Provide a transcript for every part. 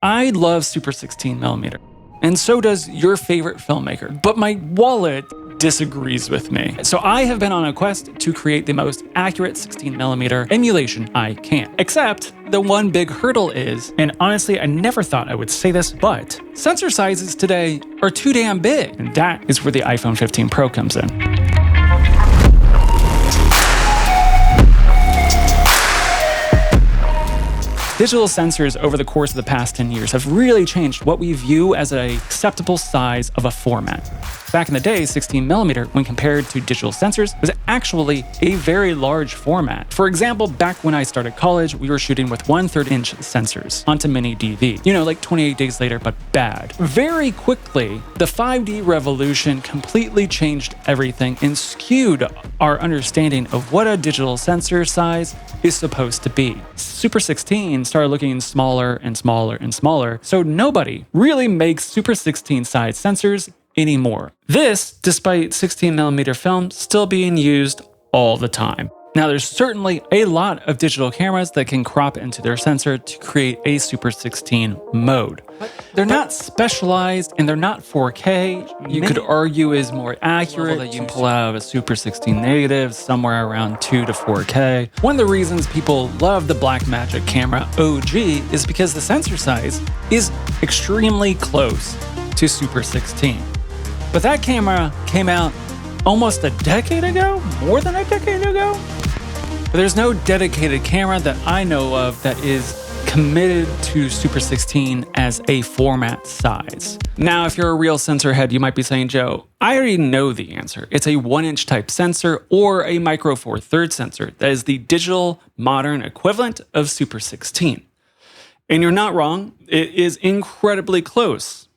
I love Super 16mm, and so does your favorite filmmaker, but my wallet disagrees with me. So I have been on a quest to create the most accurate 16mm emulation I can. Except the one big hurdle is, and honestly I never thought I would say this, but sensor sizes today are too damn big, and that is where the iPhone 15 Pro comes in. Digital sensors over the course of the past 10 years have really changed what we view as an acceptable size of a format. Back in the day, 16mm, when compared to digital sensors, was actually a very large format. For example, back when I started college, we were shooting with 1/3 inch sensors onto mini DV. You know, like 28 Days Later, but bad. Very quickly, the 5D revolution completely changed everything and skewed our understanding of what a digital sensor size is supposed to be. Super 16 started looking smaller and smaller and smaller, so nobody really makes Super 16 size sensors anymore. This, despite 16mm film still being used all the time. Now, there's certainly a lot of digital cameras that can crop into their sensor to create a Super 16 mode. But they're not specialized and they're not 4K. You could argue is more accurate that you can pull out of a Super 16 negative somewhere around 2 to 4K. One of the reasons people love the Blackmagic camera OG is because the sensor size is extremely close to Super 16. But that camera came out almost a decade ago? More than a decade ago? But there's no dedicated camera that I know of that is committed to Super 16 as a format size. Now, if you're a real sensor head, you might be saying, Joe, I already know the answer. It's a 1-inch type sensor or a micro four thirds sensor that is the digital modern equivalent of Super 16. And you're not wrong. It is incredibly close.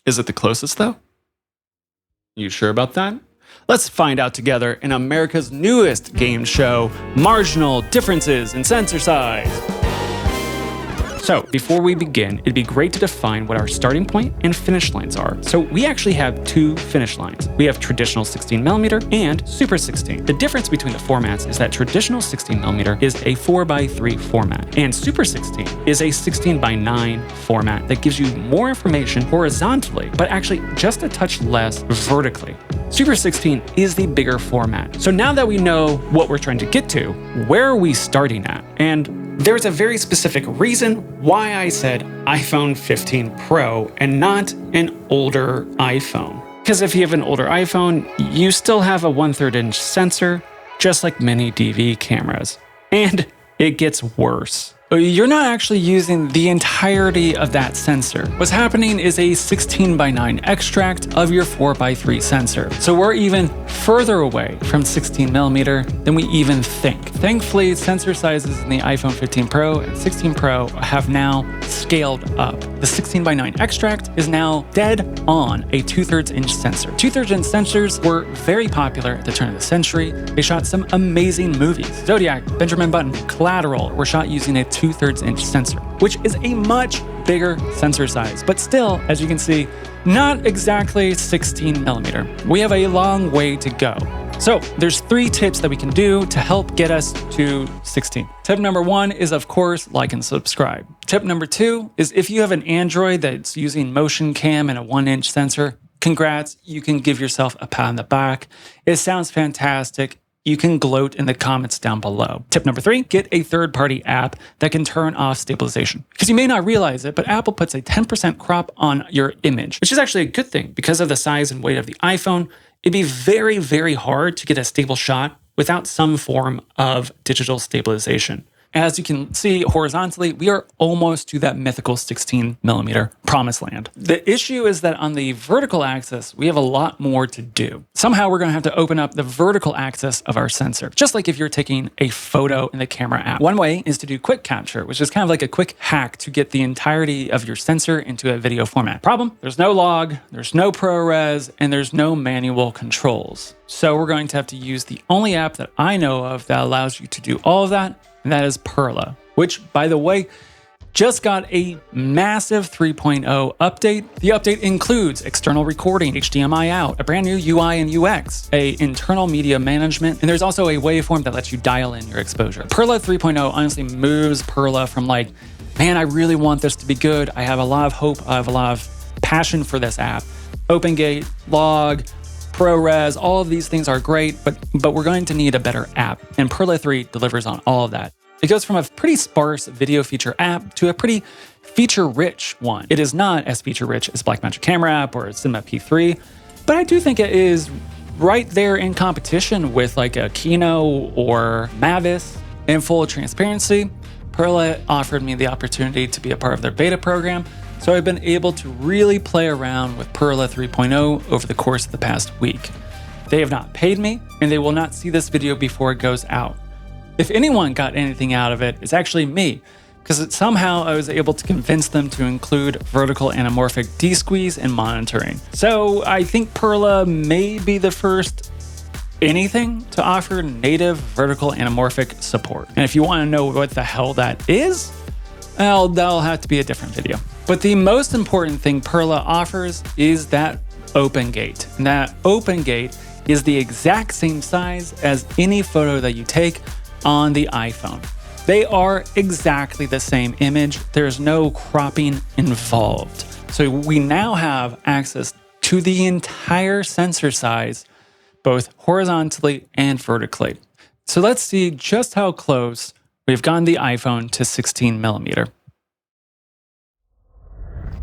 Is it the closest though? You sure about that? Let's find out together in America's newest game show, Marginal Differences in Sensor Size. So, before we begin, it'd be great to define what our starting point and finish lines are. So, we actually have two finish lines. We have traditional 16mm and Super 16. The difference between the formats is that traditional 16mm is a 4:3 format, and Super 16 is a 16:9 format that gives you more information horizontally, but actually just a touch less vertically. Super 16 is the bigger format. So now that we know what we're trying to get to, where are we starting at? And there's a very specific reason why I said iPhone 15 Pro and not an older iPhone. Because if you have an older iPhone, you still have a 1/3 inch sensor, just like mini DV cameras. And it gets worse. You're not actually using the entirety of that sensor. What's happening is a 16:9 extract of your 4:3 sensor. So we're even further away from 16mm than we even think. Thankfully, sensor sizes in the iPhone 15 Pro and 16 Pro have now scaled up. The 16:9 extract is now dead on a 2/3 inch sensor. 2/3 inch sensors were very popular at the turn of the century. They shot some amazing movies. Zodiac, Benjamin Button, Collateral were shot using a 2/3 inch sensor, which is a much bigger sensor size, but still, as you can see, not exactly 16mm. We have a long way to go. So there's 3 tips that we can do to help get us to 16. Tip number 1 is, of course, like and subscribe. Tip number 2 is if you have an Android that's using motion cam and a 1-inch sensor, congrats, you can give yourself a pat on the back. It sounds fantastic. You can gloat in the comments down below. Tip number 3, get a third-party app that can turn off stabilization. Because you may not realize it, but Apple puts a 10% crop on your image, which is actually a good thing. Because of the size and weight of the iPhone, it'd be very, very hard to get a stable shot without some form of digital stabilization. As you can see horizontally, we are almost to that mythical 16mm promised land. The issue is that on the vertical axis, we have a lot more to do. Somehow we're going to have to open up the vertical axis of our sensor, just like if you're taking a photo in the camera app. One way is to do quick capture, which is kind of like a quick hack to get the entirety of your sensor into a video format. Problem, there's no log, there's no ProRes, and there's no manual controls. So we're going to have to use the only app that I know of that allows you to do all of that, and that is Perla, which, by the way, just got a massive 3.0 update. The update includes external recording, HDMI out, a brand new UI and UX, a internal media management, and there's also a waveform that lets you dial in your exposure. Perla 3.0 honestly moves Perla from like man, I really want this to be good. I have a lot of hope. I have a lot of passion for this app. OpenGate, Log, ProRes, all of these things are great, but we're going to need a better app. And Perla 3 delivers on all of that. It goes from a pretty sparse video feature app to a pretty feature-rich one. It is not as feature-rich as Blackmagic Camera app or Cinema P3, but I do think it is right there in competition with like a Kino or Mavis. In full transparency, Perla offered me the opportunity to be a part of their beta program, so I've been able to really play around with Perla 3.0 over the course of the past week. They have not paid me, and they will not see this video before it goes out. If anyone got anything out of it, it's actually me, because somehow I was able to convince them to include vertical anamorphic desqueeze in monitoring. So I think Perla may be the first anything to offer native vertical anamorphic support. And if you want to know what the hell that is, well, that'll have to be a different video. But the most important thing Perla offers is that OpenGate. And that OpenGate is the exact same size as any photo that you take on the iPhone. They are exactly the same image. There's no cropping involved. So we now have access to the entire sensor size, both horizontally and vertically. So let's see just how close we've gotten the iPhone to 16 millimeter.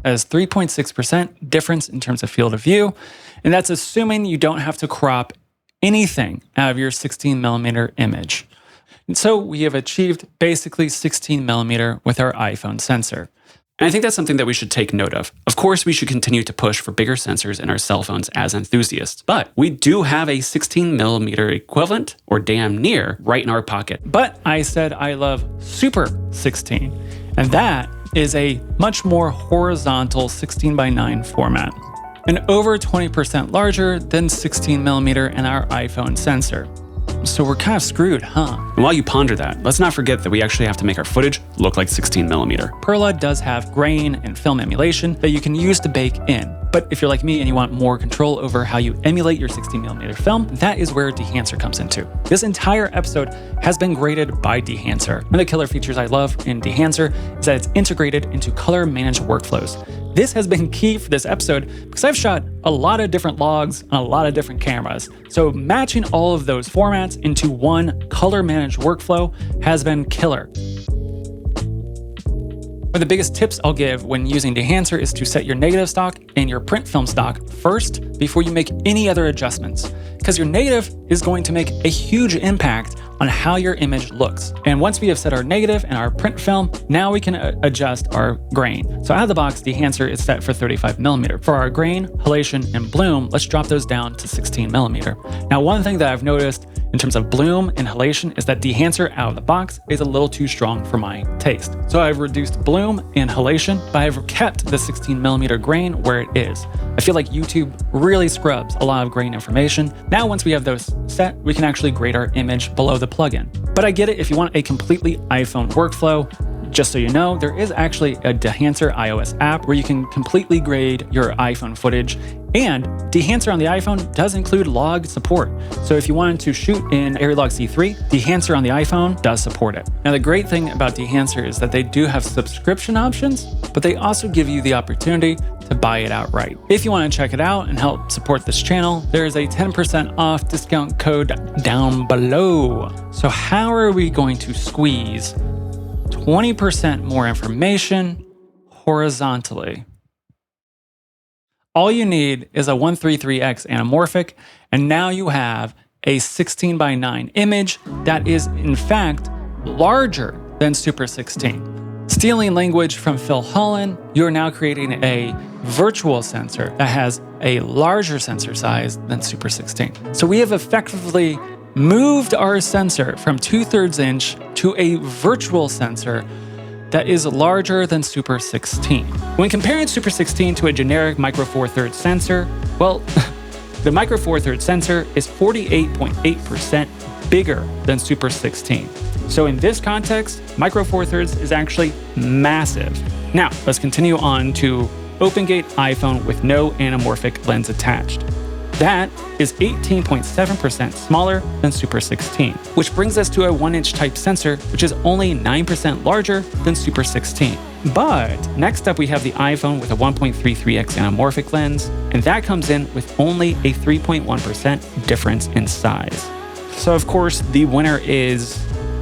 That is 3.6% difference in terms of field of view. And that's assuming you don't have to crop anything out of your 16 millimeter image. And so we have achieved basically 16 millimeter with our iPhone sensor. And I think that's something that we should take note of. Of course, we should continue to push for bigger sensors in our cell phones as enthusiasts, but we do have a 16 millimeter equivalent, or damn near, right in our pocket. But I said I love Super 16, and that is a much more horizontal 16:9 format, and over 20% larger than 16 millimeter in our iPhone sensor. So we're kind of screwed, huh? And while you ponder that, let's not forget that we actually have to make our footage look like 16 millimeter. Perla does have grain and film emulation that you can use to bake in. But if you're like me and you want more control over how you emulate your 16 millimeter film, that is where Dehancer comes into. This entire episode has been graded by Dehancer. One of the killer features I love in Dehancer is that it's integrated into color managed workflows. This has been key for this episode because I've shot a lot of different logs on a lot of different cameras. So matching all of those formats into one color managed workflow has been killer. One of the biggest tips I'll give when using Dehancer is to set your negative stock and your print film stock first before you make any other adjustments, because your negative is going to make a huge impact on how your image looks. And once we have set our negative and our print film, now we can adjust our grain. So out of the box, Dehancer is set for 35 millimeter. For our grain, halation, and bloom, let's drop those down to 16 millimeter. Now, one thing that I've noticed in terms of bloom and halation is that Dehancer out of the box is a little too strong for my taste. So I've reduced bloom and halation, but I've kept the 16 millimeter grain where it is. I feel like YouTube really scrubs a lot of grain information. Now, once we have those set, we can actually grade our image below the plugin. But I get it if you want a completely iPhone workflow. Just so you know, there is actually a Dehancer iOS app where you can completely grade your iPhone footage, and Dehancer on the iPhone does include log support. So if you wanted to shoot in Arilog C3, Dehancer on the iPhone does support it. Now, the great thing about Dehancer is that they do have subscription options, but they also give you the opportunity to buy it outright. If you want to check it out and help support this channel, there is a 10% off discount code down below. So how are we going to squeeze 20% more information horizontally? All you need is a 133x anamorphic, and now you have a 16:9 image that is in fact larger than Super 16. Stealing language from Phil Holland, you're now creating a virtual sensor that has a larger sensor size than Super 16. So we have effectively moved our sensor from 2/3 inch to a virtual sensor that is larger than Super 16. When comparing Super 16 to a generic Micro Four Thirds sensor, well, the Micro Four Thirds sensor is 48.8% bigger than Super 16. So in this context, Micro Four Thirds is actually massive. Now, let's continue on to OpenGate iPhone with no anamorphic lens attached. That is 18.7% smaller than Super 16, which brings us to a 1-inch type sensor, which is only 9% larger than Super 16. But next up we have the iPhone with a 1.33x anamorphic lens, and that comes in with only a 3.1% difference in size. So of course the winner is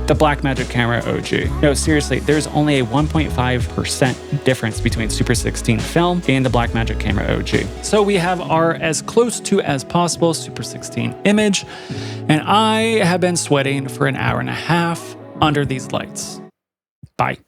the Blackmagic camera OG. No, seriously, there's only a 1.5% difference between Super 16 film and the Blackmagic camera OG. So we have our as close to as possible Super 16 image, and I have been sweating for an hour and a half under these lights. Bye.